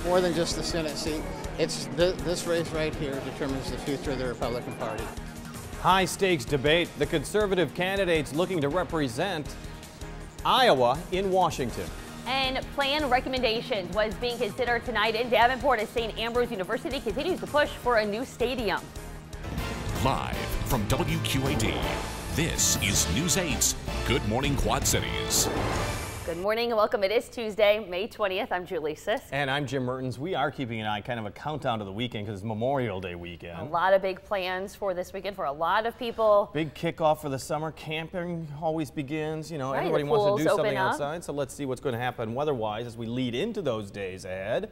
more than just the Senate seat. It's this race right here determines the future of the Republican Party. High-stakes debate. The conservative candidates looking to represent Iowa in Washington. And plan recommendations was being considered tonight in Davenport as St. Ambrose University continues to push for a new stadium. Live from WQAD, this is News 8's Good Morning Quad Cities. Good morning and welcome. It is Tuesday, May 20th. I'm Julie Sisk. And I'm Jim Mertens. We are keeping an eye, kind of a countdown to the weekend because it's Memorial Day weekend. A lot of big plans for this weekend for a lot of people. Big kickoff for the summer. Camping always begins. You know, right, everybody wants to do something up outside. So let's see what's going to happen weather-wise as we lead into those days ahead.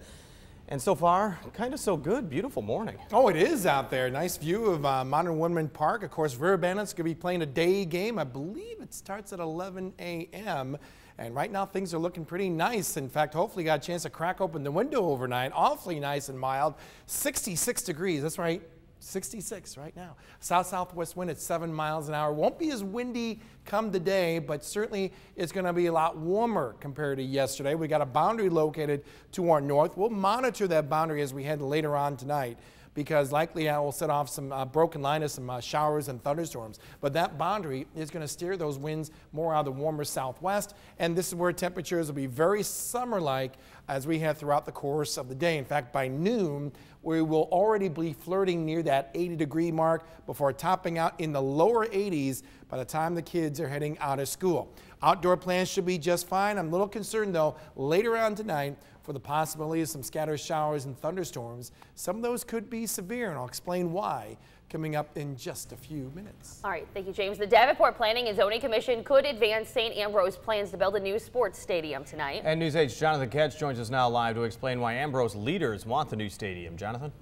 And so far, kind of so good. Beautiful morning. Oh, it is out there. Nice view of Modern Woodman Park. Of course, River Bandits going to be playing a day game. I believe it starts at 11 a.m. And right now, things are looking pretty nice. In fact, hopefully got a chance to crack open the window overnight. Awfully nice and mild. 66 degrees. That's right. 66 right now. South-southwest wind at 7 miles an hour. Won't be as windy come today, but certainly it's going to be a lot warmer compared to yesterday. We got a boundary located to our north. We'll monitor that boundary as we head later on tonight, because likely I will set off some broken line of some showers and thunderstorms. But that boundary is going to steer those winds more out of the warmer southwest, and this is where temperatures will be very summer-like as we head throughout the course of the day. In fact, by noon, we will already be flirting near that 80-degree mark before topping out in the lower 80s by the time the kids are heading out of school. Outdoor plans should be just fine. I'm a little concerned, though, later on tonight for the possibility of some scattered showers and thunderstorms. Some of those could be severe, and I'll explain why coming up in just a few minutes. All right, thank you, James. The Davenport Planning and Zoning Commission could advance St. Ambrose plans to build a new sports stadium tonight. And News 8's Jonathan Ketch joins us now live to explain why Ambrose leaders want the new stadium. Jonathan?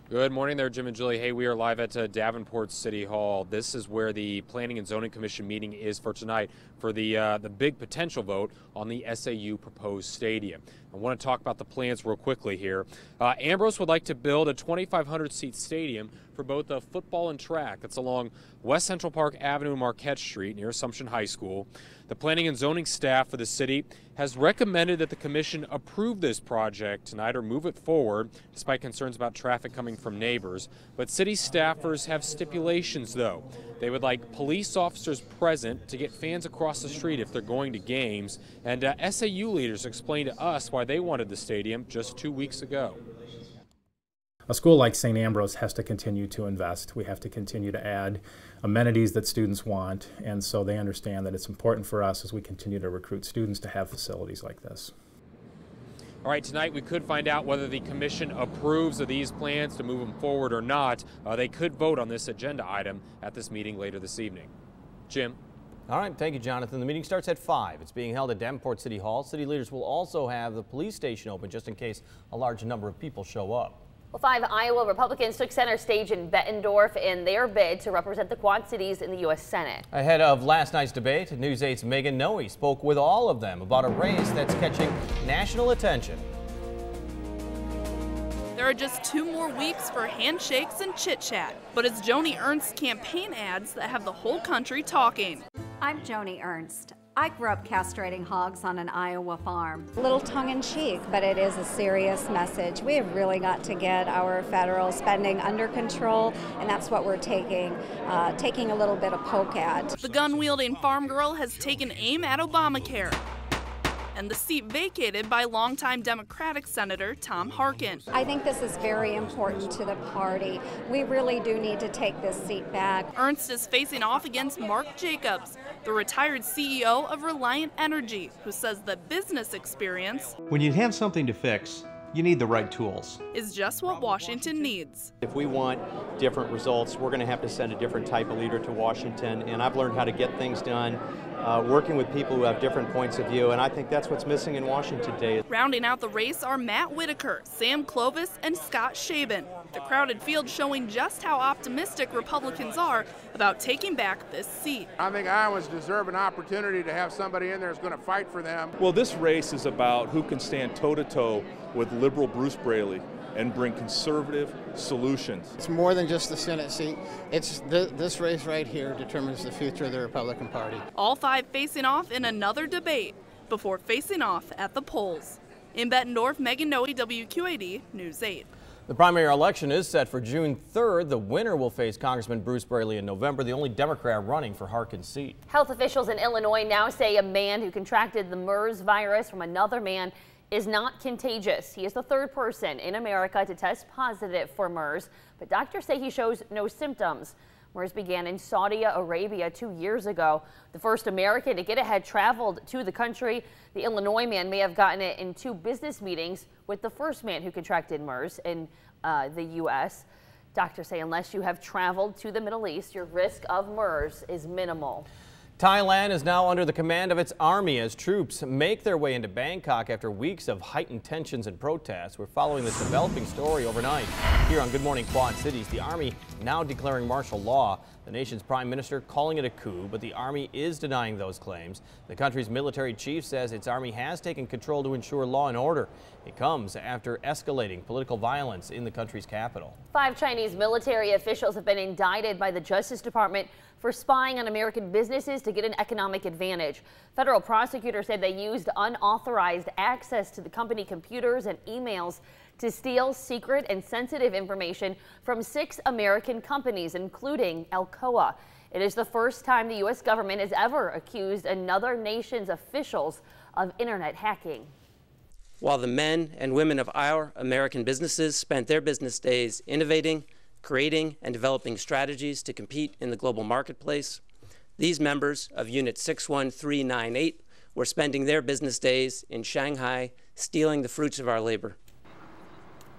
Good morning there, Jim and Julie. Hey, we are live at Davenport City Hall. This is where the Planning and Zoning Commission meeting is for tonight for the big potential vote on the SAU proposed stadium. I want to talk about the plans real quickly here. Ambrose would like to build a 2,500-seat stadium for both football and track. That's along West Central Park Avenue and Marquette Street near Assumption High School. The planning and zoning staff for the city has recommended that the commission approve this project tonight or move it forward, despite concerns about traffic coming from neighbors. But city staffers have stipulations, though. They would like police officers present to get fans across the street if they're going to games. And SAU leaders explained to us why they wanted the stadium just 2 weeks ago. A school like St. Ambrose has to continue to invest. We have to continue to add amenities that students want, and so they understand that it's important for us as we continue to recruit students to have facilities like this. All right, tonight we could find out whether the commission approves of these plans to move them forward or not. They could vote on this agenda item at this meeting later this evening. Jim? All right, thank you, Jonathan. The meeting starts at 5. It's being held at Davenport City Hall. City leaders will also have the police station open just in case a large number of people show up. Well, 5 Iowa Republicans took center stage in Bettendorf in their bid to represent the Quad Cities in the U.S. Senate. Ahead of last night's debate, News 8's Megan Noe spoke with all of them about a race that's catching national attention. There are just 2 more weeks for handshakes and chit-chat, but it's Joni Ernst's campaign ads that have the whole country talking. I'm Joni Ernst. I grew up castrating hogs on an Iowa farm. A little tongue-in-cheek, but it is a serious message. We have really got to get our federal spending under control, and that's what we're taking a little bit of poke at. The gun-wielding farm girl has taken aim at Obamacare and the seat vacated by longtime Democratic Senator Tom Harkin. I think this is very important to the party. We really do need to take this seat back. Ernst is facing off against Mark Jacobs, the retired CEO of Reliant Energy, who says that business experience, when you have something to fix, you need the right tools, is just what Washington needs. If we want different results, we're going to have to send a different type of leader to Washington, and I've learned how to get things done working with people who have different points of view, and I think that's what's missing in Washington today. Rounding out the race are Matt Whitaker, Sam Clovis, and Scott Shaban. The crowded field showing just how optimistic Republicans are about taking back this seat. I think Iowans deserve an opportunity to have somebody in there who's going to fight for them. Well, this race is about who can stand toe-to-toe with liberal Bruce Braley and bring conservative solutions. It's more than just the Senate seat. It's this race right here determines the future of the Republican Party. All 5 facing off in another debate before facing off at the polls. In Bettendorf, Megan Noe, WQAD News 8. The primary election is set for June 3rd. The winner will face Congressman Bruce Braley in November, the only Democrat running for Harkin's seat. Health officials in Illinois now say a man who contracted the MERS virus from another man is not contagious. He is the third person in America to test positive for MERS, but doctors say he shows no symptoms. MERS began in Saudi Arabia 2 years ago. The first American to get it had traveled to the country. The Illinois man may have gotten it in 2 business meetings with the first man who contracted MERS in the U.S. Doctors say unless you have traveled to the Middle East, your risk of MERS is minimal. Thailand is now under the command of its army as troops make their way into Bangkok after weeks of heightened tensions and protests. We're following this developing story overnight. Here on Good Morning Quad Cities, the army now declaring martial law. The nation's prime minister calling it a coup, but the army is denying those claims. The country's military chief says its army has taken control to ensure law and order. It comes after escalating political violence in the country's capital. 5 Chinese military officials have been indicted by the Justice Department for spying on American businesses to get an economic advantage. Federal prosecutors said they used unauthorized access to the company computers and emails to steal secret and sensitive information from 6 American companies, including Alcoa. It is the first time the U.S. government has ever accused another nation's officials of internet hacking. While the men and women of our American businesses spent their business days innovating, creating, and developing strategies to compete in the global marketplace, these members of Unit 61398 were spending their business days in Shanghai stealing the fruits of our labor.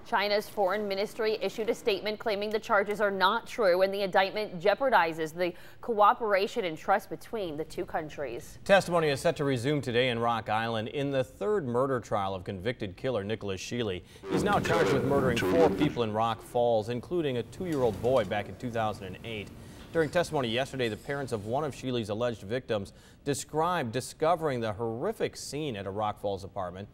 China's foreign ministry issued a statement claiming the charges are not true and the indictment jeopardizes the cooperation and trust between the 2 countries. Testimony is set to resume today in Rock Island in the 3rd murder trial of convicted killer Nicholas Sheely. He's now charged with murdering 4 people in Rock Falls, including a 2-year-old boy back in 2008. During testimony yesterday, the parents of one of Sheely's alleged victims described discovering the horrific scene at a Rock Falls apartment.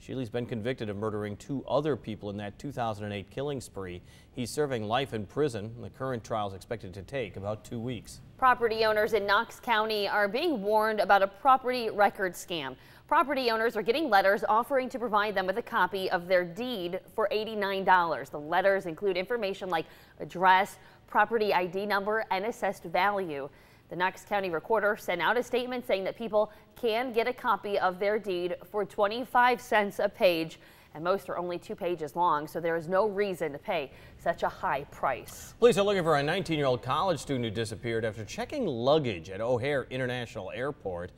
Sheely's been convicted of murdering 2 other people in that 2008 killing spree. He's serving life in prison. The current trial is expected to take about 2 weeks. Property owners in Knox County are being warned about a property record scam. Property owners are getting letters offering to provide them with a copy of their deed for $89. The letters include information like address, property ID number, and assessed value. The Knox County Recorder sent out a statement saying that people can get a copy of their deed for 25 cents a page, and most are only 2 pages long, so there is no reason to pay such a high price. Police are looking for a 19-year-old college student who disappeared after checking luggage at O'Hare International Airport.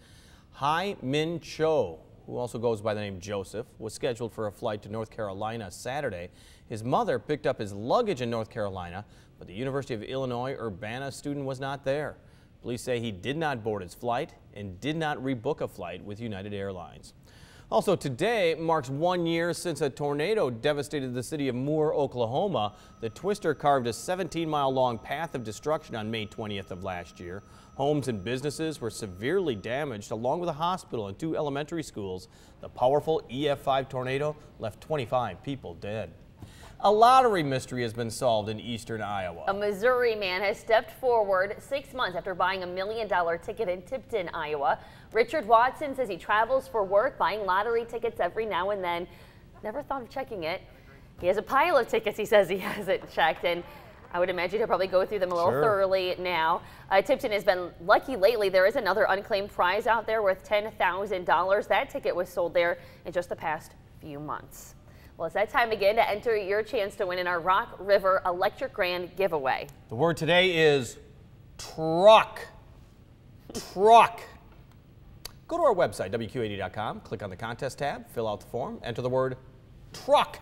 Hai Min Cho, who also goes by the name Joseph, was scheduled for a flight to North Carolina Saturday. His mother picked up his luggage in North Carolina, but the University of Illinois Urbana student was not there. Police say he did not board his flight and did not rebook a flight with United Airlines. Also today marks 1 year since a tornado devastated the city of Moore, Oklahoma. The twister carved a 17-mile-long path of destruction on May 20th of last year. Homes and businesses were severely damaged, along with a hospital and 2 elementary schools. The powerful EF5 tornado left 25 people dead. A lottery mystery has been solved in eastern Iowa. A Missouri man has stepped forward 6 months after buying a $1 million ticket in Tipton, Iowa. Richard Watson says he travels for work, buying lottery tickets every now and then. Never thought of checking it. He has a pile of tickets he says he hasn't checked, and I would imagine he'll probably go through them a little thoroughly now. Tipton has been lucky lately. There is another unclaimed prize out there worth $10,000. That ticket was sold there in just the past few months. Well, it's that time again to enter your chance to win in our Rock River Electric Grand giveaway. The word today is truck. Truck. Go to our website, WQAD.com, click on the contest tab, fill out the form, enter the word truck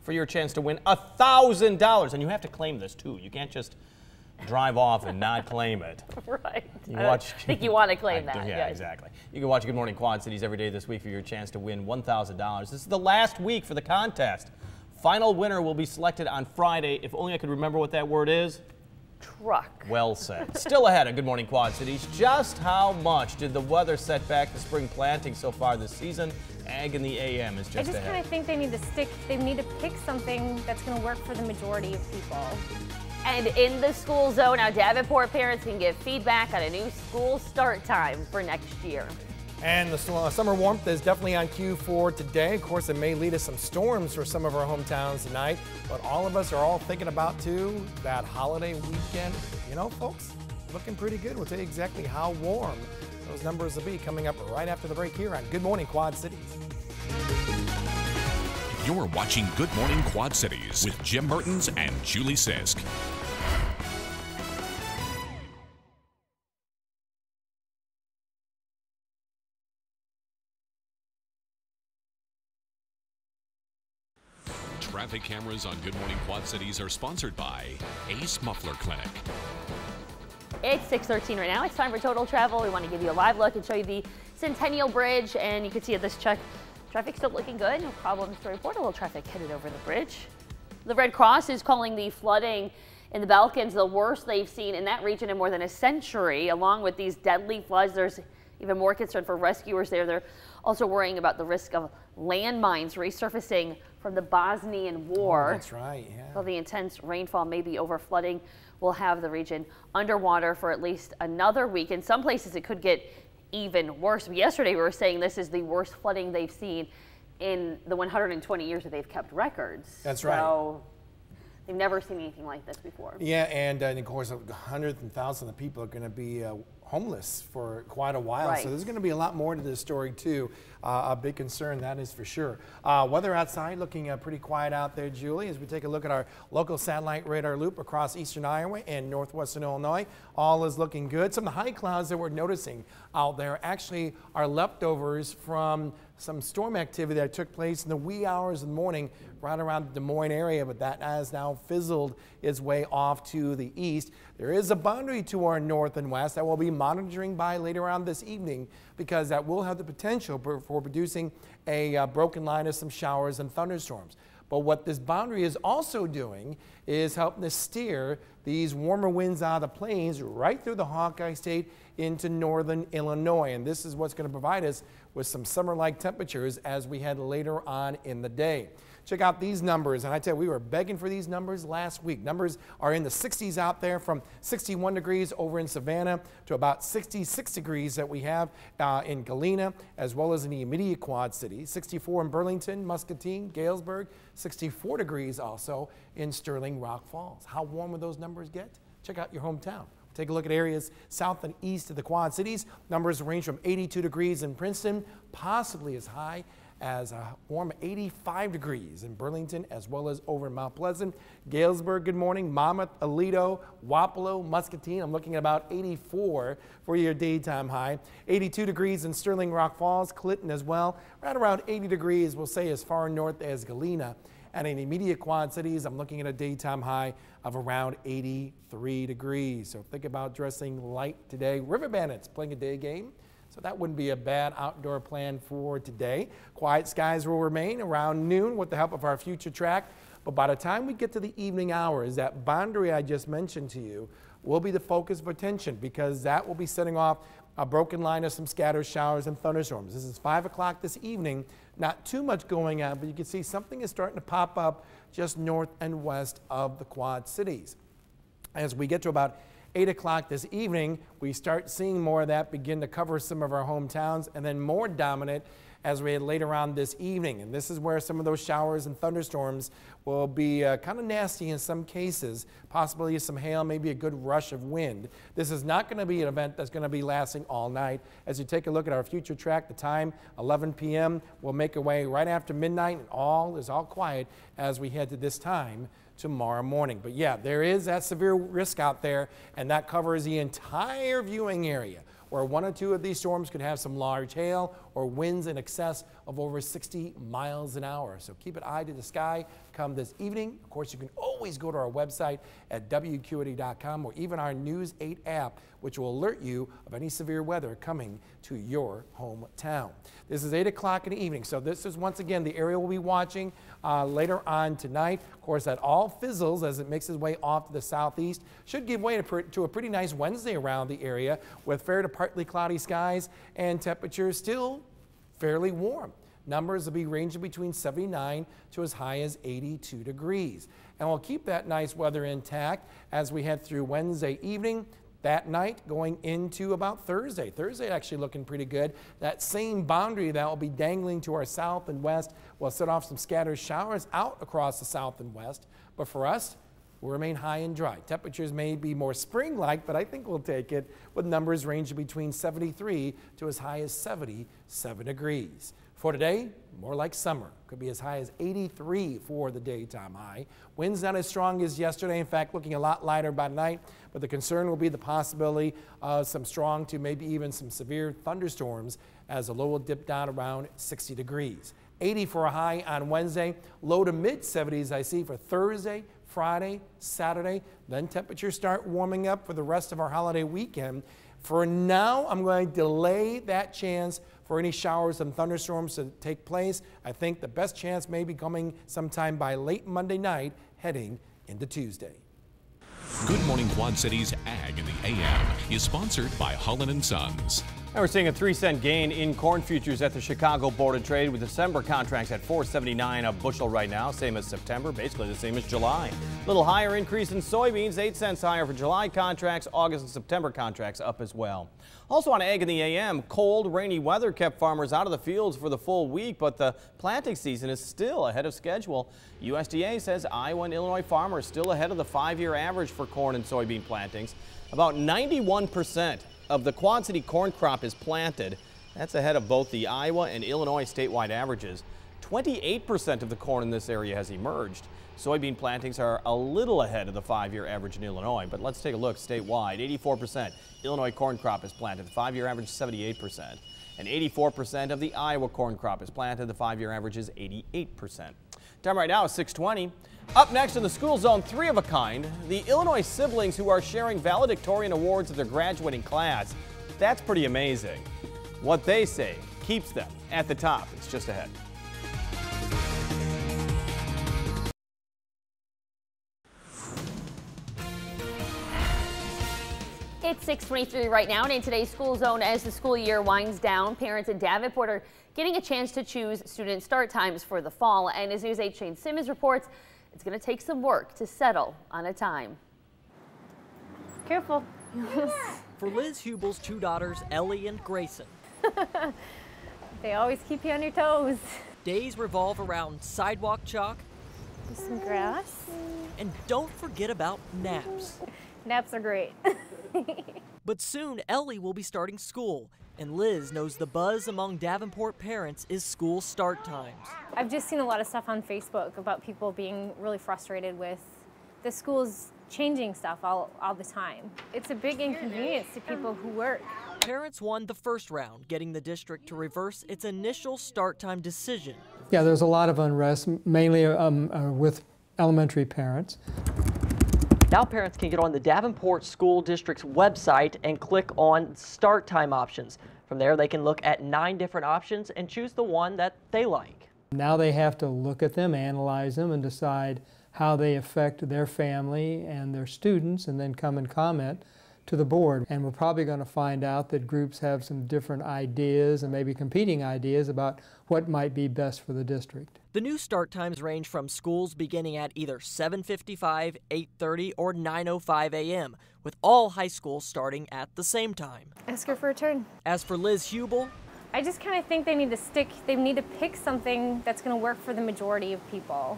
for your chance to win $1,000. And you have to claim this too. You can't just drive off and not claim it. Right. I think you want to claim that. Yeah, exactly. You can watch Good Morning Quad Cities every day this week for your chance to win $1,000. This is the last week for the contest. Final winner will be selected on Friday. If only I could remember what that word is. Truck. Well said. Still ahead of Good Morning Quad Cities. Just how much did the weather set back the spring planting so far this season? Ag in the AM is just ahead. I just kind of think they need to pick something that's going to work for the majority of people. And in the school zone, now Davenport parents can give feedback on a new school start time for next year. And the summer warmth is definitely on cue for today. Of course, it may lead to some storms for some of our hometowns tonight, but all of us are all thinking about, too, that holiday weekend. You know, folks, looking pretty good. We'll tell you exactly how warm those numbers will be coming up right after the break here on Good Morning Quad Cities. You're watching Good Morning Quad Cities with Jim Mertens and Julie Sisk. Traffic cameras on Good Morning Quad Cities are sponsored by Ace Muffler Clinic. It's 6:13 right now. It's time for Total Travel. We want to give you a live look and show you the Centennial Bridge, and you can see at this check, traffic's still looking good. No problems to report. A little traffic headed over the bridge. The Red Cross is calling the flooding in the Balkans the worst they've seen in that region in more than a century. Along with these deadly floods, there's even more concern for rescuers there. They're also worrying about the risk of landmines resurfacing from the Bosnian War. Oh, that's right, yeah. So the intense rainfall may be over flooding. Will have the region underwater for at least another week. In some places, it could get even worse. Yesterday, we were saying this is the worst flooding they've seen in the 120 years that they've kept records. That's right. So they've never seen anything like this before. Yeah, and of course, hundreds and thousands of people are going to be homeless for quite a while. Right. So there's going to be a lot more to this story, too. A big concern, that is for sure. Weather outside looking pretty quiet out there, Julie, as we take a look at our local satellite radar loop across eastern Iowa and northwestern Illinois. All is looking good. Some of the high clouds that we're noticing out there actually are leftovers from some storm activity that took place in the wee hours of the morning right around the Des Moines area, but that has now fizzled its way off to the east. There is a boundary to our north and west that we'll be monitoring by later on this evening, because that will have the potential for producing a broken line of some showers and thunderstorms. But what this boundary is also doing is helping to steer these warmer winds out of the plains right through the Hawkeye State into northern Illinois. And this is what's going to provide us with some summer-like temperatures as we head later on in the day. Check out these numbers, and I tell you, we were begging for these numbers last week. Numbers are in the 60s out there, from 61 degrees over in Savannah to about 66 degrees that we have in Galena, as well as in the immediate Quad Cities. 64 in Burlington, Muscatine, Galesburg, 64 degrees also in Sterling Rock Falls. How warm will those numbers get? Check out your hometown. Take a look at areas south and east of the Quad Cities. Numbers range from 82 degrees in Princeton, possibly as high as a warm 85 degrees in Burlington, as well as over in Mount Pleasant. Galesburg, good morning. Monmouth, Aledo, Wapello, Muscatine. I'm looking at about 84 for your daytime high. 82 degrees in Sterling Rock Falls, Clinton as well. Right around 80 degrees, we'll say as far north as Galena. And in immediate Quad Cities, I'm looking at a daytime high of around 83 degrees. So think about dressing light today. River Bandits playing a day game, so that wouldn't be a bad outdoor plan for today. Quiet skies will remain around noon with the help of our future track. But by the time we get to the evening hours, that boundary I just mentioned to you will be the focus of attention, because that will be setting off a broken line of some scattered showers and thunderstorms. This is 5 o'clock this evening. Not too much going on, but you can see something is starting to pop up just north and west of the Quad Cities. As we get to about 8 o'clock this evening, we start seeing more of that begin to cover some of our hometowns, and then more dominant as we head later on this evening. And this is where some of those showers and thunderstorms will be kind of nasty in some cases, possibly some hail, maybe a good rush of wind. This is not going to be an event that's going to be lasting all night. As you take a look at our future track, the time, 11 p.m., we'll make our way right after midnight, and all is all quiet as we head to this time tomorrow morning. But yeah, there is that severe risk out there, and that covers the entire viewing area, where one or two of these storms could have some large hail or winds in excess of over 60 miles an hour. So keep an eye to the sky come this evening. Of course, you can always go to our website at WQAD.com, or even our News 8 app, which will alert you of any severe weather coming to your hometown. This is 8 o'clock in the evening, so this is once again the area we'll be watching later on tonight. Of course, that all fizzles as it makes its way off to the southeast. Should give way to a pretty nice Wednesday around the area, with fair to partly cloudy skies and temperatures still fairly warm. Numbers will be ranging between 79 to as high as 82 degrees. And we'll keep that nice weather intact as we head through Wednesday evening. that night going into about Thursday. Thursday actually looking pretty good. That same boundary that will be dangling to our south and west will set off some scattered showers out across the south and west. But for us, we'll remain high and dry. Temperatures may be more spring-like, but I think we'll take it, with numbers ranging between 73 to as high as 77 degrees. For today, more like summer. Could be as high as 83 for the daytime high. Winds not as strong as yesterday. In fact, looking a lot lighter by night, but the concern will be the possibility of some strong to maybe even some severe thunderstorms as the low will dip down around 60 degrees. 80 for a high on Wednesday, low to mid 70s I see for Thursday, Friday, Saturday. Then temperatures start warming up for the rest of our holiday weekend. For now, I'm going to delay that chance for any showers and thunderstorms to take place. I think the best chance may be coming sometime by late Monday night, heading into Tuesday. Good Morning Quad Cities Ag in the AM is sponsored by Holland & Sons. And we're seeing a 3-cent gain in corn futures at the Chicago Board of Trade, with December contracts at $4.79 a bushel right now, same as September, basically the same as July. Little higher increase in soybeans, 8 cents higher for July contracts, August and September contracts up as well. Also on Ag in the AM, cold, rainy weather kept farmers out of the fields for the full week, but the planting season is still ahead of schedule. USDA says Iowa and Illinois farmers still ahead of the 5-year average for corn and soybean plantings. About 91% of the Quad City corn crop is planted. That's ahead of both the Iowa and Illinois statewide averages. 28% of the corn in this area has emerged. Soybean plantings are a little ahead of the 5-year average in Illinois, but let's take a look statewide. 84% Illinois corn crop is planted, the 5-year average is 78%. And 84% of the Iowa corn crop is planted, the 5-year average is 88%. Time right now is 6:20. Up next in the School Zone, 3 of a kind, the Illinois siblings who are sharing valedictorian awards of their graduating class. That's pretty amazing. What they say keeps them at the top. It's just ahead. It's 6:23 right now, and in today's School Zone, as the school year winds down, parents in Davenport are getting a chance to choose student start times for the fall. And as News 8's Shane Simmons reports, it's going to take some work to settle on a time. Careful. For Liz Hubel's 2 daughters, Ellie and Grayson, They always keep you on your toes. days revolve around sidewalk chalk. Some grass. And don't forget about naps. Naps are great. But soon Ellie will be starting school, and Liz knows the buzz among Davenport parents is school start times. I've just seen a lot of stuff on Facebook about people being really frustrated with the schools changing stuff all the time. It's a big inconvenience to people who work. Parents won the first round, getting the district to reverse its initial start time decision. Yeah, there's a lot of unrest, mainly with elementary parents. Now parents can get on the Davenport School District's website and click on start time options. From there, they can look at 9 different options and choose the one that they like. Now they have to look at them, analyze them, and decide how they affect their family and their students, and then come and comment to the board. And we're probably going to find out that groups have some different ideas and maybe competing ideas about what might be best for the district. The new start times range from schools beginning at either 7:55, 8:30, or 9:05 a.m., with all high schools starting at the same time. Ask her for a turn. As for Liz Hubel, I just kind of think they need to pick something that's going to work for the majority of people.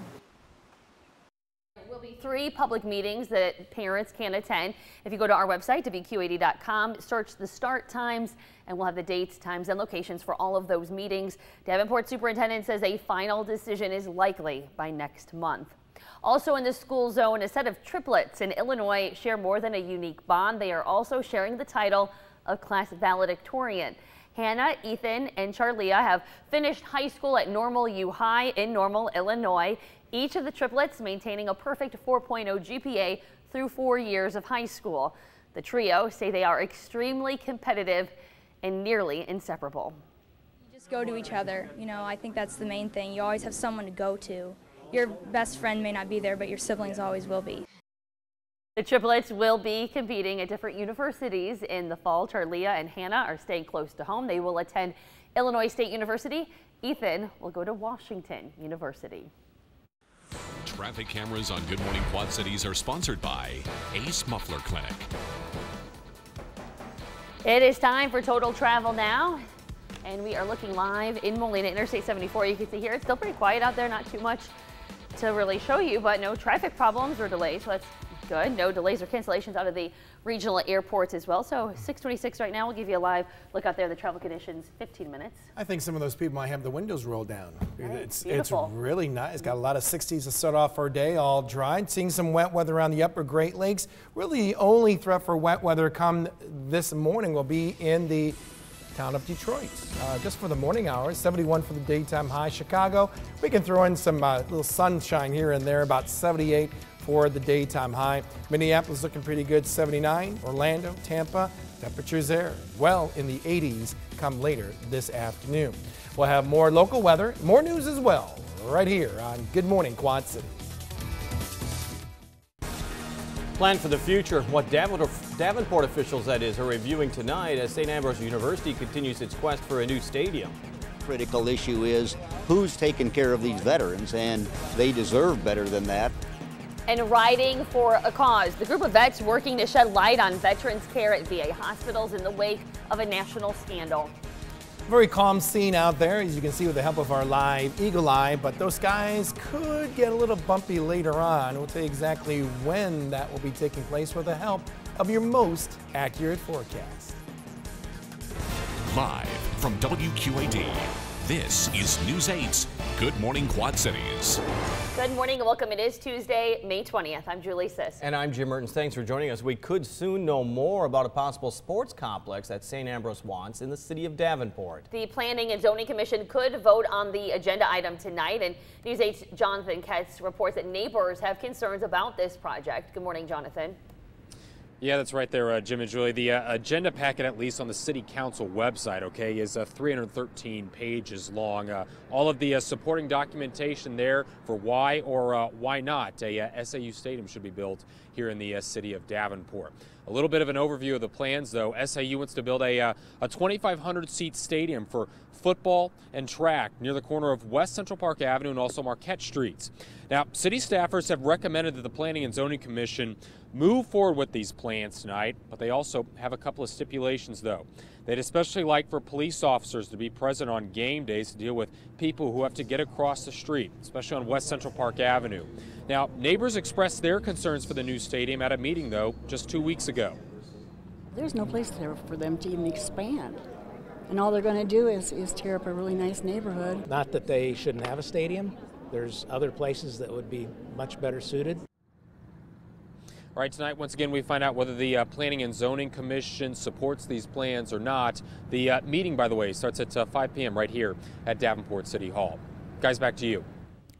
There will be 3 public meetings that parents can attend. If you go to our website, WQ80.com, search the start times, and we'll have the dates, times, and locations for all of those meetings. Davenport Superintendent says a final decision is likely by next month. Also in the school zone, a set of triplets in Illinois share more than a unique bond. They are also sharing the title of class valedictorian. Hannah, Ethan, and Charlia have finished high school at Normal U High in Normal, Illinois. Each of the triplets maintaining a perfect 4.0 GPA through 4 years of high school. The trio say they are extremely competitive and nearly inseparable. You just go to each other. You know, I think that's the main thing. You always have someone to go to. Your best friend may not be there, but your siblings always will be. The triplets will be competing at different universities in the fall. Charlia and Hannah are staying close to home. They will attend Illinois State University. Ethan will go to Washington University. Traffic cameras on Good Morning Quad Cities are sponsored by Ace Muffler Clinic. It is time for Total Travel now, and we are looking live in Molina, Interstate 74. You can see here it's still pretty quiet out there, not too much to really show you, but no traffic problems or delays, so that's good. No delays or cancellations out of the regional airports as well. So 6:26 right now. We'll give you a live look out there, the travel conditions, 15 minutes. I think some of those people might have the windows rolled down. Right, it's really nice. It's got a lot of 60s to start off our day, all dry. Seeing some wet weather around the upper Great Lakes. Really the only threat for wet weather come this morning will be in the town of Detroit. Just for the morning hours, 71 for the daytime high. Chicago, we can throw in some little sunshine here and there, about 78 for the daytime high. Minneapolis looking pretty good, 79. Orlando, Tampa, temperatures there well in the 80s come later this afternoon. We'll have more local weather, more news as well, right here on Good Morning Quad Cities. Plan for the future, what Davenport officials, that is, are reviewing tonight as St. Ambrose University continues its quest for a new stadium. Critical issue is who's taking care of these veterans, and they deserve better than that. And riding for a cause. The group of vets working to shed light on veterans care at VA hospitals in the wake of a national scandal. Very calm scene out there, as you can see with the help of our live eagle eye, but those skies could get a little bumpy later on. We'll tell you exactly when that will be taking place with the help of your most accurate forecast. Live from WQAD, this is News 8's Good Morning Quad Cities. Good morning and welcome. It is Tuesday, May 20th. I'm Julie Siss. And I'm Jim Mertens. Thanks for joining us. We could soon know more about a possible sports complex that St. Ambrose wants in the city of Davenport. The Planning and Zoning Commission could vote on the agenda item tonight, and News 8's Jonathan Ketz reports that neighbors have concerns about this project. Good morning, Jonathan. Yeah, that's right there, Jim and Julie. The agenda packet, at least on the City Council website, okay, is 313 pages long. All of the supporting documentation there for why or why not a SAU stadium should be built here in the city of Davenport. A little bit of an overview of the plans, though. SAU wants to build a 2,500-seat stadium for football and track near the corner of West Central Park Avenue and also Marquette Streets. Now, city staffers have recommended that the Planning and Zoning Commission move forward with these plans tonight, but they also have a couple of stipulations, though. They'd especially like for police officers to be present on game days to deal with people who have to get across the street, especially on West Central Park Avenue. Now, neighbors expressed their concerns for the new stadium at a meeting, though, just 2 weeks ago. There's no place there for them to even expand. And all they're going to do is tear up a really nice neighborhood. Not that they shouldn't have a stadium. There's other places that would be much better suited. All right, tonight, once again, we find out whether the Planning and Zoning Commission supports these plans or not. The meeting, by the way, starts at 5 p.m. right here at Davenport City Hall. Guys, back to you.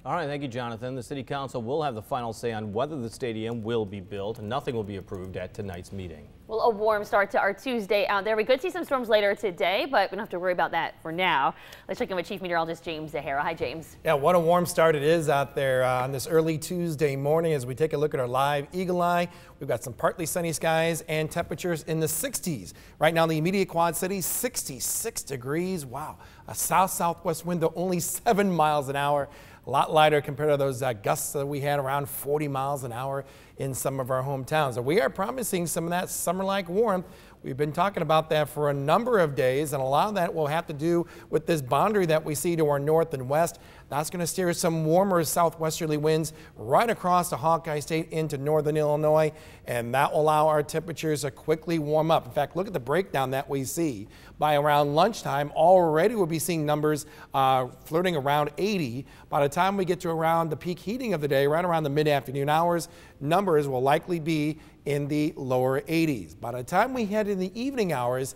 All right, thank you, Jonathan. The City Council will have the final say on whether the stadium will be built. Nothing will be approved at tonight's meeting. Well, a warm start to our Tuesday out there. We could see some storms later today, but we don't have to worry about that for now. Let's check in with Chief Meteorologist James Zahara. Hi, James. Yeah, what a warm start it is out there on this early Tuesday morning as we take a look at our live eagle eye. We've got some partly sunny skies and temperatures in the 60s. Right now, the immediate Quad Cities, 66 degrees. Wow, a south-southwest wind, though only 7 miles an hour. A lot lighter compared to those gusts that we had around 40 miles an hour in some of our hometowns. So we are promising some of that summer-like warmth. We've been talking about that for a number of days, and a lot of that will have to do with this boundary that we see to our north and west. That's going to steer some warmer southwesterly winds right across the Hawkeye State into northern Illinois, and that will allow our temperatures to quickly warm up. In fact, look at the breakdown that we see. By around lunchtime, already we'll be seeing numbers flirting around 80. By the time we get to around the peak heating of the day, right around the mid-afternoon hours, numbers will likely be in the lower 80s. By the time we head in the evening hours,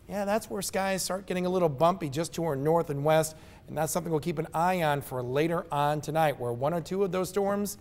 yeah, that's where skies start getting a little bumpy just to our north and west, and that's something we'll keep an eye on for later on tonight, where one or two of those storms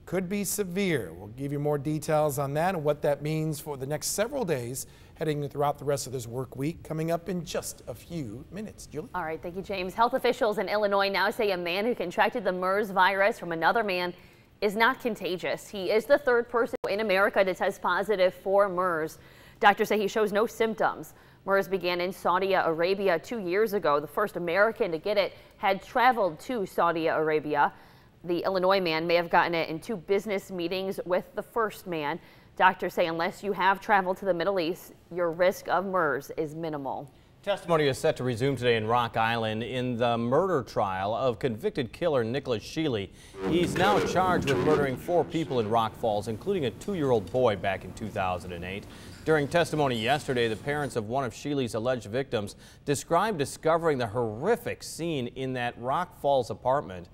could be severe. We'll give you more details on that and what that means for the next several days heading throughout the rest of this work week, coming up in just a few minutes. Julie? All right, thank you, James. Health officials in Illinois now say a man who contracted the MERS virus from another man is not contagious. He is the third person in America to test positive for MERS. Doctors say he shows no symptoms. MERS began in Saudi Arabia 2 years ago. The first American to get it had traveled to Saudi Arabia. The Illinois man may have gotten it in 2 business meetings with the first man. Doctors say unless you have traveled to the Middle East, your risk of MERS is minimal. Testimony is set to resume today in Rock Island in the murder trial of convicted killer Nicholas Sheely. He's now charged with murdering 4 people in Rock Falls, including a 2-year-old boy back in 2008. During testimony yesterday, the parents of one of Sheely's alleged victims described discovering the horrific scene in that Rock Falls apartment.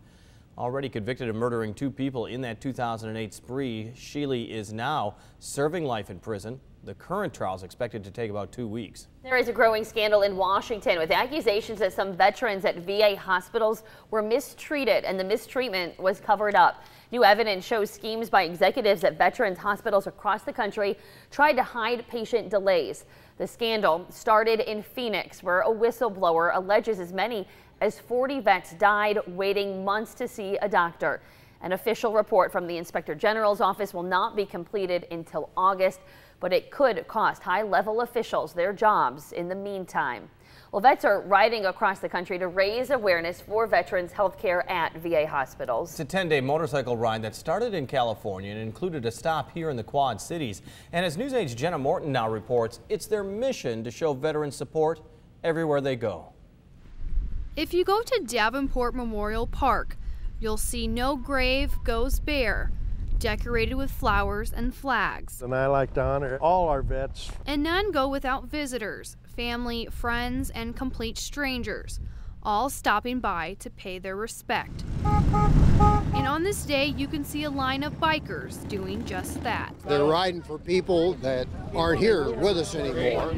Already convicted of murdering 2 people in that 2008 spree, Sheely is now serving life in prison. The current trial is expected to take about 2 weeks. There is a growing scandal in Washington with accusations that some veterans at VA hospitals were mistreated and the mistreatment was covered up. New evidence shows schemes by executives at veterans hospitals across the country tried to hide patient delays. The scandal started in Phoenix, where a whistleblower alleges as many as 40 vets died waiting months to see a doctor. An official report from the Inspector General's office will not be completed until August, but it could cost high-level officials their jobs in the meantime. Well, vets are riding across the country to raise awareness for veterans health care at VA hospitals. It's a 10-day motorcycle ride that started in California and included a stop here in the Quad Cities. And as News 8's Jenna Morton now reports, it's their mission to show veterans support everywhere they go. If you go to Davenport Memorial Park, you'll see no grave goes bare, decorated with flowers and flags. And I like to honor all our vets. And none go without visitors, family, friends, and complete strangers, all stopping by to pay their respect. And on this day, you can see a line of bikers doing just that. They're riding for people that aren't here with us anymore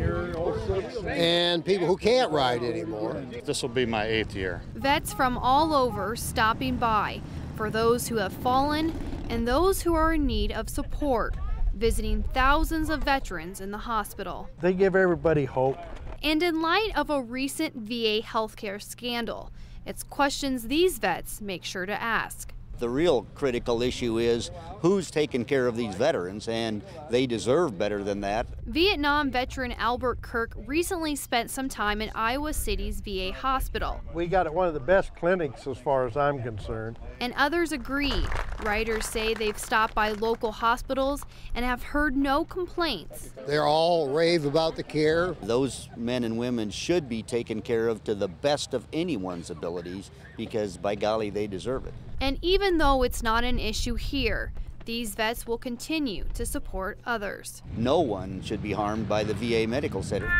and people who can't ride anymore. This will be my 8th year. Vets from all over stopping by for those who have fallen and those who are in need of support, visiting thousands of veterans in the hospital. They give everybody hope. And in light of a recent VA healthcare scandal, it's questions these vets make sure to ask. The real critical issue is who's taking care of these veterans, and they deserve better than that. Vietnam veteran Albert Kirk recently spent some time in Iowa City's VA hospital. We got one of the best clinics as far as I'm concerned. And others agree. Writers say they've stopped by local hospitals and have heard no complaints. They're all rave about the care. Those men and women should be taken care of to the best of anyone's abilities because, by golly, they deserve it. And even though it's not an issue here, these vets will continue to support others. No one should be harmed by the VA Medical Center.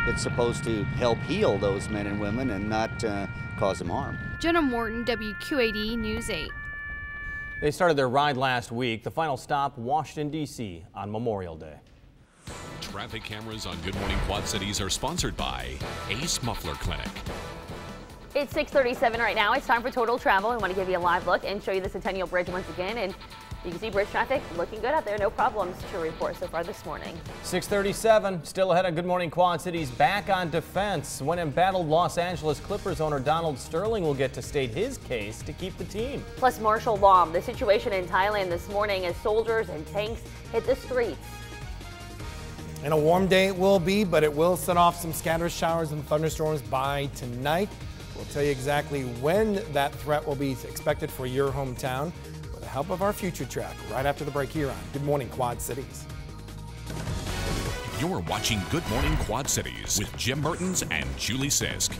It's supposed to help heal those men and women and not cause them harm. Jenna Morton, WQAD News 8. They started their ride last week. The final stop, Washington, D.C. on Memorial Day. Traffic cameras on Good Morning Quad Cities are sponsored by Ace Muffler Clinic. It's 6:37 right now. It's time for Total Travel. I want to give you a live look and show you the Centennial Bridge once again. And you can see bridge traffic looking good out there. No problems to report so far this morning. 6:37, still ahead on Good Morning Quad Cities. Back on defense. When embattled Los Angeles Clippers owner Donald Sterling will get to state his case to keep the team. Plus martial law. The situation in Thailand this morning as soldiers and tanks hit the streets. And a warm day it will be, but it will set off some scattered showers and thunderstorms by tonight. We'll tell you exactly when that threat will be expected for your hometown with the help of our future track right after the break here on Good Morning Quad Cities. You're watching Good Morning Quad Cities with Jim Mertens and Julie Sisk.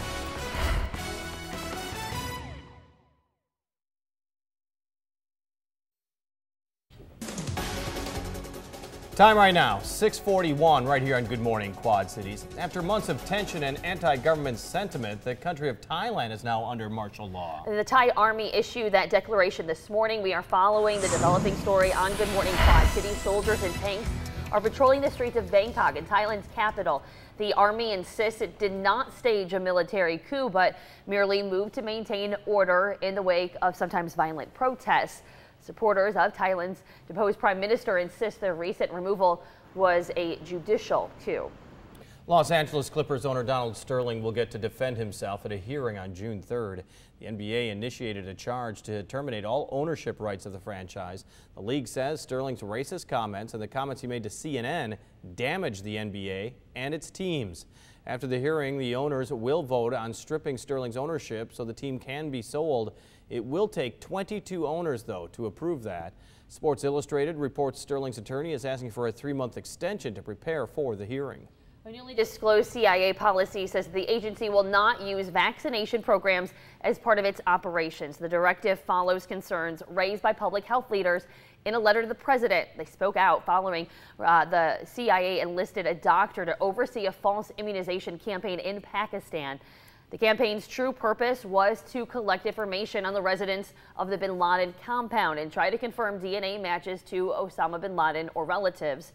Time right now, 6:41, right here on Good Morning Quad Cities. After months of tension and anti-government sentiment, the country of Thailand is now under martial law. The Thai Army issued that declaration this morning. We are following the developing story on Good Morning Quad Cities. Soldiers and tanks are patrolling the streets of Bangkok, in Thailand's capital. The Army insists it did not stage a military coup, but merely moved to maintain order in the wake of sometimes violent protests. Supporters of Thailand's deposed prime minister insist their recent removal was a judicial coup. Los Angeles Clippers owner Donald Sterling will get to defend himself at a hearing on June 3rd. The NBA initiated a charge to terminate all ownership rights of the franchise. The league says Sterling's racist comments and the comments he made to CNN damaged the NBA and its teams. After the hearing, the owners will vote on stripping Sterling's ownership so the team can be sold. It will take 22 owners, though, to approve that. Sports Illustrated reports Sterling's attorney is asking for a 3-month extension to prepare for the hearing. A newly disclosed CIA policy says the agency will not use vaccination programs as part of its operations. The directive follows concerns raised by public health leaders in a letter to the president. They spoke out following the CIA enlisted a doctor to oversee a false immunization campaign in Pakistan. The campaign's true purpose was to collect information on the residents of the bin Laden compound and try to confirm DNA matches to Osama bin Laden or relatives.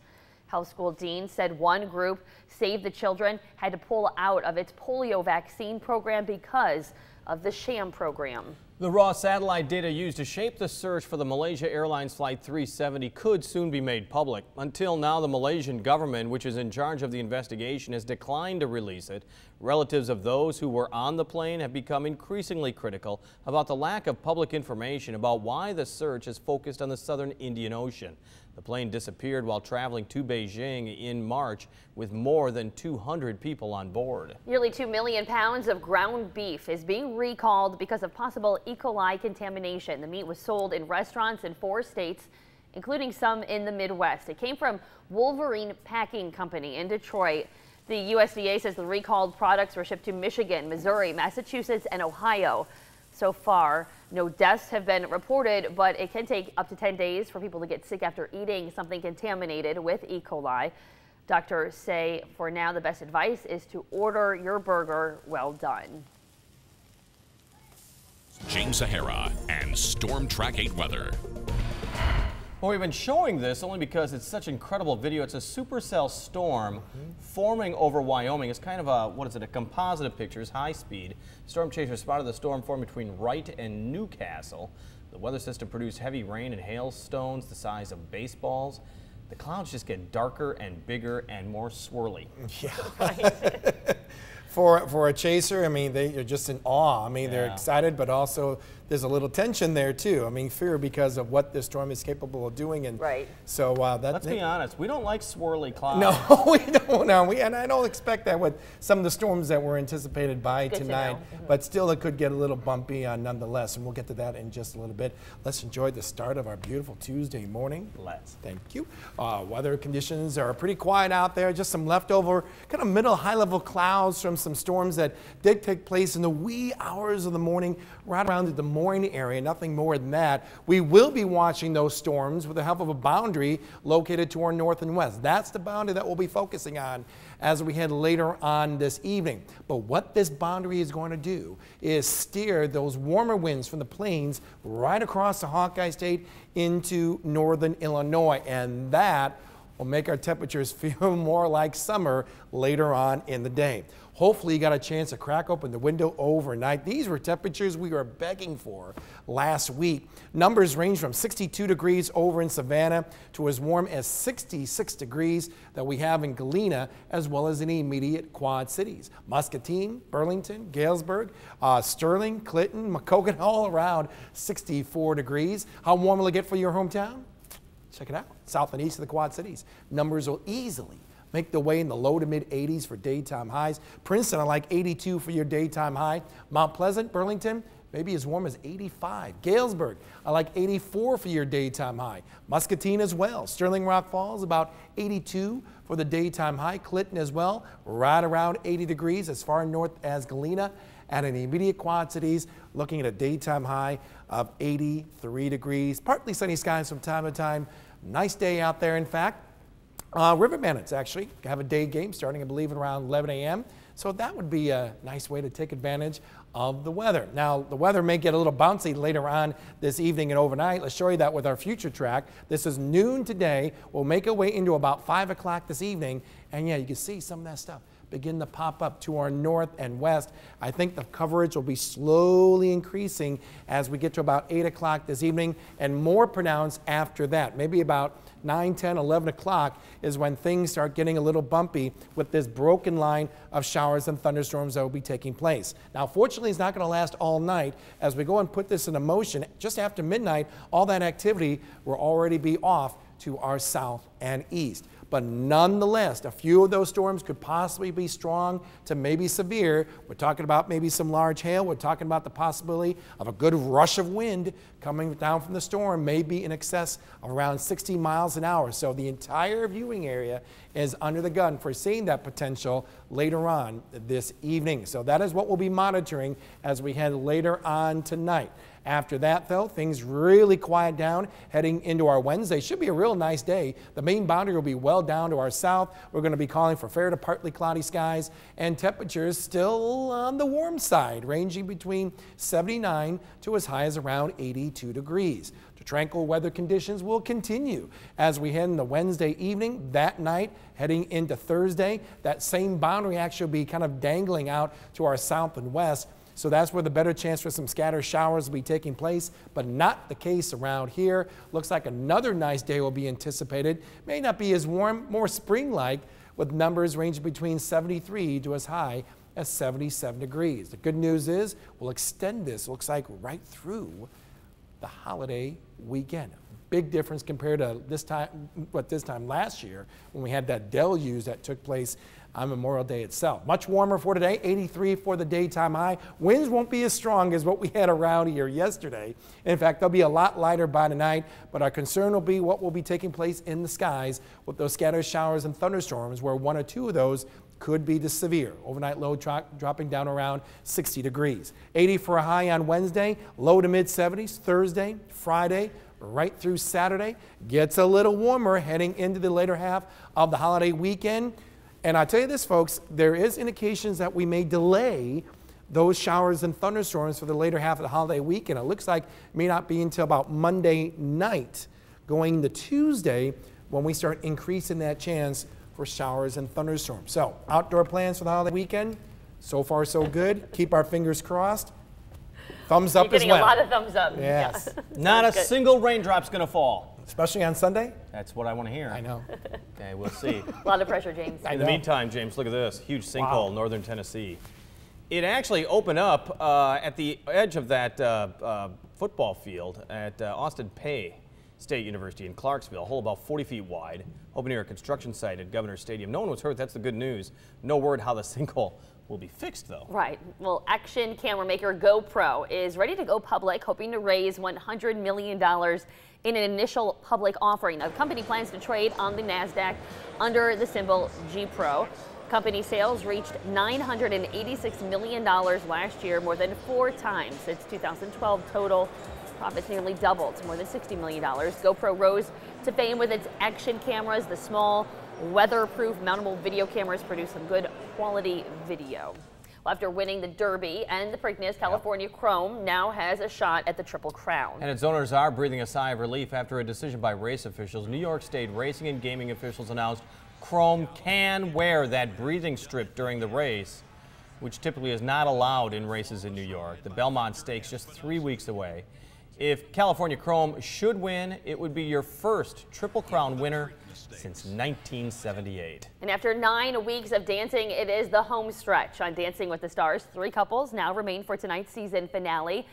Health school dean said one group, Save the Children, had to pull out of its polio vaccine program because of the sham program. The raw satellite data used to shape the search for the Malaysia Airlines Flight 370 could soon be made public. Until now, the Malaysian government, which is in charge of the investigation, has declined to release it. Relatives of those who were on the plane have become increasingly critical about the lack of public information about why the search is focused on the southern Indian Ocean. The plane disappeared while traveling to Beijing in March with more than 200 people on board. Nearly 2 million pounds of ground beef is being recalled because of possible E. coli contamination. The meat was sold in restaurants in 4 states, including some in the Midwest. It came from Wolverine Packing Company in Detroit. The USDA says the recalled products were shipped to Michigan, Missouri, Massachusetts, and Ohio. So far, no deaths have been reported, but it can take up to 10 days for people to get sick after eating something contaminated with E. coli. Doctors say for now the best advice is to order your burger well done. James Sahara and Storm Track 8 weather. Well, we've been showing this only because it's such incredible video. It's a supercell storm forming over Wyoming. It's kind of a, what is it, a composite of pictures, high speed. Storm chasers spotted the storm form between Wright and Newcastle. The weather system produced heavy rain and hailstones the size of baseballs. The clouds just get darker and bigger and more swirly. Yeah. For a chaser, I mean, they're just in awe. I mean, they're excited, but also there's a little tension there too. I mean, fear because of what this storm is capable of doing. And so let's be honest, we don't like swirly clouds. No, we don't. No, and I don't expect that with some of the storms that were anticipated by tonight. But still, it could get a little bumpy nonetheless, and we'll get to that in just a little bit. Let's enjoy the start of our beautiful Tuesday morning. Let's. Thank you. Weather conditions are pretty quiet out there. Just some leftover kind of middle high-level clouds from some storms that did take place in the wee hours of the morning right around the Des Moines area, nothing more than that. We will be watching those storms with the help of a boundary located to our north and west. That's the boundary that we'll be focusing on as we head later on this evening. But what this boundary is going to do is steer those warmer winds from the plains right across the Hawkeye State into northern Illinois, and that will make our temperatures feel more like summer later on in the day. Hopefully you got a chance to crack open the window overnight. These were temperatures we were begging for last week. Numbers range from 62 degrees over in Savannah to as warm as 66 degrees that we have in Galena, as well as in the immediate Quad Cities. Muscatine, Burlington, Galesburg, Sterling, Clinton, Macogan, all around 64 degrees. How warm will it get for your hometown? Check it out. South and east of the Quad Cities. Numbers will easily make the way in the low to mid 80s for daytime highs. Princeton, I like 82 for your daytime high. Mount Pleasant, Burlington, maybe as warm as 85. Galesburg, I like 84 for your daytime high. Muscatine as well. Sterling Rock Falls, about 82 for the daytime high. Clinton as well, right around 80 degrees as far north as Galena. And in the immediate Quad Cities, looking at a daytime high of 83 degrees. Partly sunny skies from time to time. Nice day out there, in fact. River Bandits actually have a day game starting, I believe, at around 11 a.m. So that would be a nice way to take advantage of the weather. Now, the weather may get a little bouncy later on this evening and overnight. Let's show you that with our future track. This is noon today. We'll make our way into about 5 o'clock this evening. And yeah, you can see some of that stuff begin to pop up to our north and west. I think the coverage will be slowly increasing as we get to about 8 o'clock this evening and more pronounced after that. Maybe about 9, 10, 11 o'clock is when things start getting a little bumpy with this broken line of showers and thunderstorms that will be taking place. Now, fortunately, it's not going to last all night. As we go and put this into motion, just after midnight, all that activity will already be off to our south and east. but nonetheless, a few of those storms could possibly be strong to maybe severe. We're talking about maybe some large hail. We're talking about the possibility of a good rush of wind coming down from the storm, maybe in excess of around 60 miles an hour. So the entire viewing area is under the gun for seeing that potential later on this evening. So that is what we'll be monitoring as we head later on tonight. After that, though, things really quiet down heading into our Wednesday. Should be a real nice day. The main boundary will be well down to our south. We're going to be calling for fair to partly cloudy skies and temperatures still on the warm side, ranging between 79 to as high as around 82 degrees. The tranquil weather conditions will continue as we head into Wednesday evening. That night, heading into Thursday, that same boundary actually will be kind of dangling out to our south and west. So that's where the better chance for some scattered showers will be taking place, but not the case around here. Looks like another nice day will be anticipated. May not be as warm, more spring-like, with numbers ranging between 73 to as high as 77 degrees. The good news is we'll extend this, looks like, right through the holiday weekend. Big difference compared to this time last year when we had that deluge that took place on Memorial Day itself. Much warmer for today, 83 for the daytime high. Winds won't be as strong as what we had around here yesterday. In fact, they'll be a lot lighter by tonight, but our concern will be what will be taking place in the skies with those scattered showers and thunderstorms, where one or two of those could be the severe. Overnight low dropping down around 60 degrees. 80 for a high on Wednesday, low to mid 70s Thursday, Friday, right through Saturday. Gets a little warmer heading into the later half of the holiday weekend. And I tell you this, folks, there is indications that we may delay those showers and thunderstorms for the later half of the holiday weekend. It looks like it may not be until about Monday night, going to Tuesday, when we start increasing that chance for showers and thunderstorms. So outdoor plans for the holiday weekend, so far so good. Keep our fingers crossed. Thumbs up as well. You're getting a lot of thumbs up. Yes. Yeah. Not a single raindrop's going to fall. Especially on Sunday? That's what I want to hear. I know. Okay, we'll see. A lot of pressure, James. In the meantime, James, look at this. Huge sinkhole, northern Tennessee. It actually opened up at the edge of that football field at Austin Peay State University in Clarksville, a hole about 40 feet wide, open near a construction site at Governor's Stadium. No one was hurt. That's the good news. No word how the sinkhole will be fixed, though. Right. Well, action camera maker GoPro is ready to go public, hoping to raise $100 million in an initial public offering. Now, the company plans to trade on the NASDAQ under the symbol GPRO. Company sales reached $986 million last year, more than 4 times since 2012 total. Profits nearly doubled to more than $60 million. GoPro rose to fame with its action cameras. The small, weatherproof, mountable video cameras produce some good quality video. Well, after winning the Derby and the Preakness, California Chrome now has a shot at the Triple Crown. And its owners are breathing a sigh of relief after a decision by race officials. New York State racing and gaming officials announced Chrome can wear that breathing strip during the race, which typically is not allowed in races in New York. The Belmont Stakes just 3 weeks away. If California Chrome should win, it would be your first Triple Crown winner since 1978. And after 9 weeks of dancing, it is the home stretch on Dancing with the Stars. 3 couples now remain for tonight's season finale.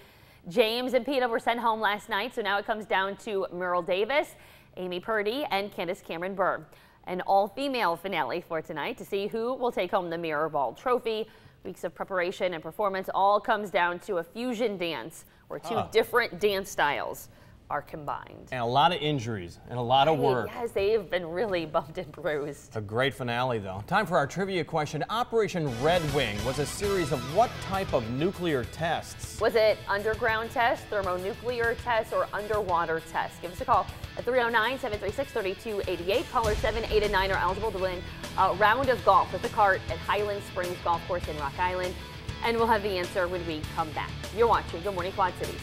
James and Peta were sent home last night, so now it comes down to Merle Davis, Amy Purdy, and Candace Cameron Burr. An all-female finale for tonight to see who will take home the Mirror Ball Trophy. Weeks of preparation and performance all comes down to a fusion dance where 2 different dance styles are combined. And a lot of injuries and a lot of work. Yes, they've been really bumped and bruised. A great finale, though. Time for our trivia question. Operation Red Wing was a series of what type of nuclear tests? Was it underground tests, thermonuclear tests, or underwater tests? Give us a call at 309-736-3288. Callers 7, 8, and 9 are eligible to win a round of golf with a cart at Highland Springs Golf Course in Rock Island. And we'll have the answer when we come back. You're watching Good Morning Quad Cities.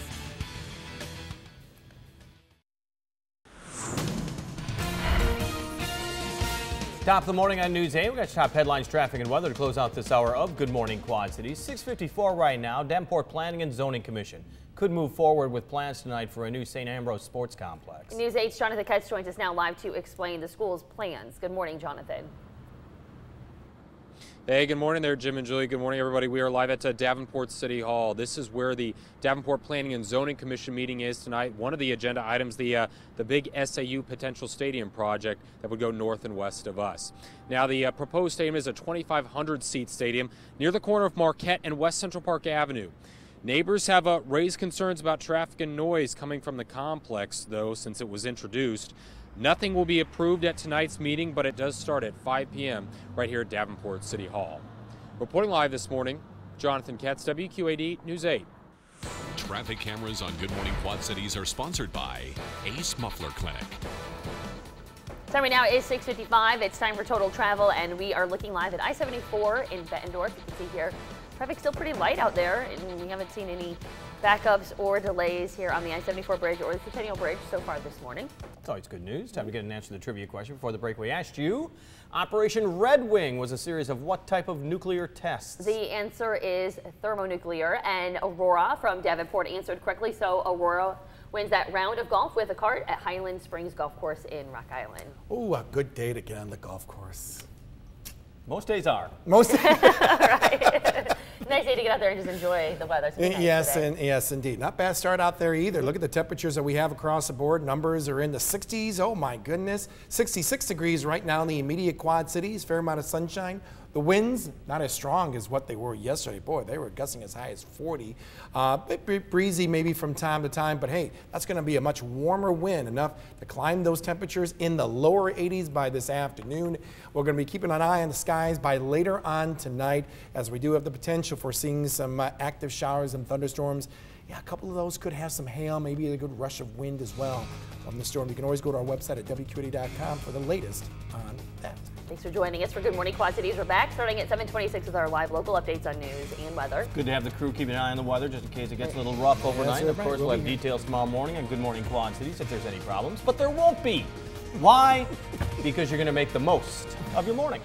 Top of the morning on News 8. We got top headlines, traffic, and weather to close out this hour of Good Morning Quad Cities. 6:54 right now. Davenport Planning and Zoning Commission could move forward with plans tonight for a new St. Ambrose Sports Complex. News 8's Jonathan Kutz joins us now live to explain the school's plans. Good morning, Jonathan. Hey, good morning there, Jim and Julie. Good morning, everybody. We are live at Davenport City Hall. This is where the Davenport Planning and Zoning Commission meeting is tonight. One of the agenda items, the big SAU potential stadium project that would go north and west of us. Now, the proposed stadium is a 2,500-seat stadium near the corner of Marquette and West Central Park Avenue. Neighbors have raised concerns about traffic and noise coming from the complex, though, since it was introduced. Nothing will be approved at tonight's meeting, but it does start at 5 p.m. right here at Davenport City Hall. Reporting live this morning, Jonathan Katz, WQAD News 8. Traffic cameras on Good Morning Quad Cities are sponsored by Ace Muffler Clinic. Time right now is 6:55. It's time for Total Travel, and we are looking live at I-74 in Bettendorf. You can see here, traffic's still pretty light out there, and we haven't seen any backups or delays here on the I-74 bridge or the Centennial Bridge so far this morning. It's always good news. Time to get an answer to the trivia question. Before the break, we asked you, Operation Red Wing was a series of what type of nuclear tests? The answer is thermonuclear, and Aurora from Davenport answered correctly, so Aurora wins that round of golf with a cart at Highland Springs Golf Course in Rock Island. Oh, a good day to get on the golf course. Most days are. Most days. Right. Nice day to get out there and just enjoy the weather. Nice Yes, indeed. Not bad start out there either. Look at the temperatures that we have across the board. Numbers are in the 60s. Oh my goodness. 66 degrees right now in the immediate Quad Cities. Fair amount of sunshine. The winds, not as strong as what they were yesterday. Boy, they were gusting as high as 40. Bit breezy maybe from time to time, but hey, that's going to be a much warmer wind, enough to climb those temperatures in the lower 80s by this afternoon. We're going to be keeping an eye on the skies by later on tonight, as we do have the potential for seeing some active showers and thunderstorms. Yeah, a couple of those could have some hail, maybe a good rush of wind as well from the storm. You can always go to our website at WQAD.com for the latest on that. Thanks for joining us for Good Morning Quad Cities. We're back starting at 7:26 with our live local updates on news and weather. Good to have the crew keeping an eye on the weather just in case it gets a little rough overnight. And of course, we'll have details tomorrow morning on Good Morning Quad Cities if there's any problems, but there won't be. Why? Because you're going to make the most of your morning.